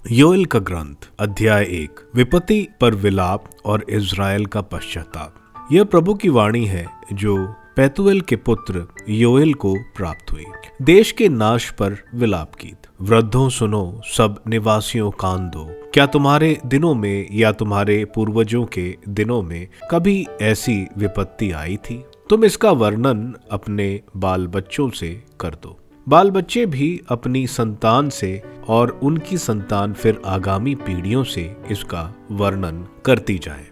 योएल का ग्रंथ अध्याय 1 विपत्ति पर विलाप और इज़राइल का पश्चाताप। यह प्रभु की वाणी है जो पेतुएल के पुत्र योएल को प्राप्त हुई। देश के नाश पर विलाप गीत। वृद्धों सुनो, सब निवासियों कान दो। क्या तुम्हारे दिनों में या तुम्हारे पूर्वजों के दिनों में कभी ऐसी विपत्ति आई थी? तुम इसका वर्णन अपने बाल बच्चों से कर दो। बाल बच्चे भी अपनी संतान से और उनकी संतान फिर आगामी पीढ़ियों से इसका वर्णन करती जाए।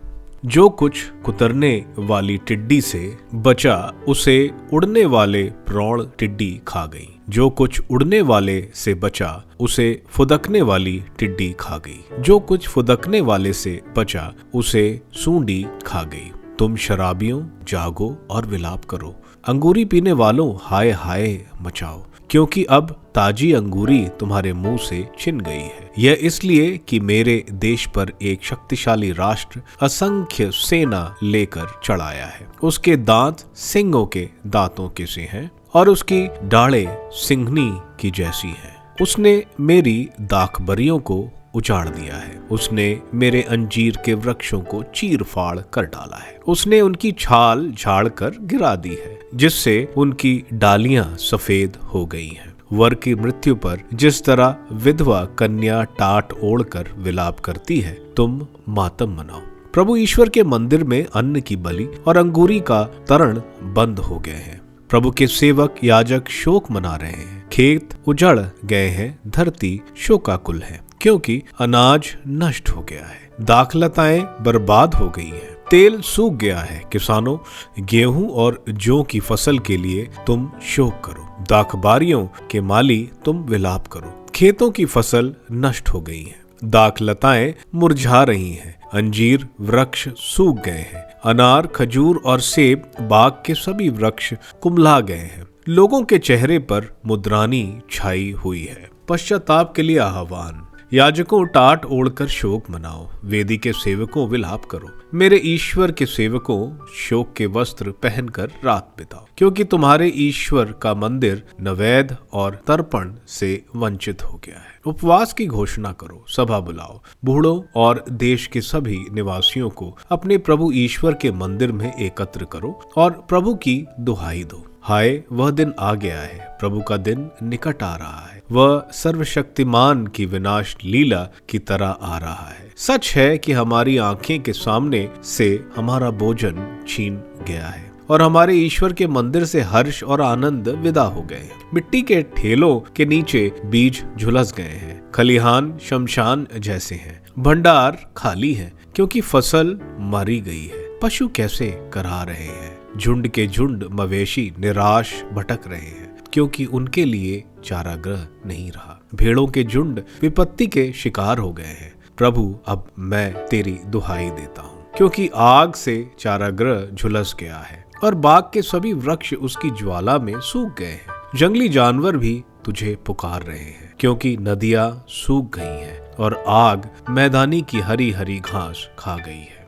जो कुछ कुतरने वाली टिड्डी से बचा उसे उड़ने वाले प्रौढ़ टिड्डी खा गई। जो कुछ उड़ने वाले से बचा उसे फुदकने वाली टिड्डी खा गई। जो कुछ फुदकने वाले से बचा उसे सूंडी खा गई। तुम शराबियों जागो और विलाप करो। अंगूरी पीने वालों हाय हाय मचाओ, क्योंकि अब ताजी अंगूरी तुम्हारे मुंह से छिन गई है। यह इसलिए कि मेरे देश पर एक शक्तिशाली राष्ट्र असंख्य सेना लेकर चढ़ाया है। उसके दांत सिंहों के दांतों के से हैं और उसकी डालें सिंहनी की जैसी हैं। उसने मेरी दाखबरियों को उजाड़ दिया है। उसने मेरे अंजीर के वृक्षों को चीर फाड़ कर डाला है। उसने उनकी छाल झाड़ कर गिरा दी है, जिससे उनकी डालियां सफेद हो गई हैं। वर की मृत्यु पर जिस तरह विधवा कन्या टाट ओढ़कर विलाप करती है, तुम मातम मनाओ। प्रभु ईश्वर के मंदिर में अन्न की बलि और अंगूरी का तरण बंद हो गए हैं। प्रभु के सेवक याजक शोक मना रहे हैं। खेत उजड़ गए हैं, धरती शोकाकुल है, क्योंकि अनाज नष्ट हो गया है। दाखलताएं बर्बाद हो गई हैं। तेल सूख गया है। किसानों, गेहूं और जौ की फसल के लिए तुम शोक करो। दाखबारियों के माली, तुम विलाप करो। खेतों की फसल नष्ट हो गई है। दाखलताएं मुरझा रही हैं। अंजीर वृक्ष सूख गए हैं। अनार, खजूर और सेब, बाग के सभी वृक्ष कुम्हला गए हैं। लोगों के चेहरे पर मुद्रानी छाई हुई है। पश्चाताप के लिए आह्वान। याजकों, टाट ओढ़कर शोक मनाओ। वेदी के सेवकों, विलाप करो। मेरे ईश्वर के सेवकों, शोक के वस्त्र पहनकर रात बिताओ, क्योंकि तुम्हारे ईश्वर का मंदिर नैवेद्य और तर्पण से वंचित हो गया है। उपवास की घोषणा करो, सभा बुलाओ। बूढ़ों और देश के सभी निवासियों को अपने प्रभु ईश्वर के मंदिर में एकत्र करो और प्रभु की दुहाई दो। हाय, वह दिन आ गया है, प्रभु का दिन निकट आ रहा है। वह सर्वशक्तिमान की विनाश लीला की तरह आ रहा है। सच है कि हमारी आंखें के सामने से हमारा भोजन छीन गया है और हमारे ईश्वर के मंदिर से हर्ष और आनंद विदा हो गए हैं। मिट्टी के ठेलों के नीचे बीज झुलस गए हैं। खलिहान शमशान जैसे हैं। भंडार खाली हैं, क्योंकि फसल मरी गई है। पशु कैसे करा रहे हैं। झुंड के झुंड मवेशी निराश भटक रहे हैं, क्योंकि उनके लिए चारागृह नहीं रहा। भेड़ों के झुंड विपत्ति के शिकार हो गए हैं। प्रभु, अब मैं तेरी दुहाई देता हूँ, क्योंकि आग से चारागृह झुलस गया है और बाग के सभी वृक्ष उसकी ज्वाला में सूख गए हैं। जंगली जानवर भी तुझे पुकार रहे हैं, क्योंकि नदियां सूख गई हैं और आग मैदानी की हरी हरी घास खा गई है।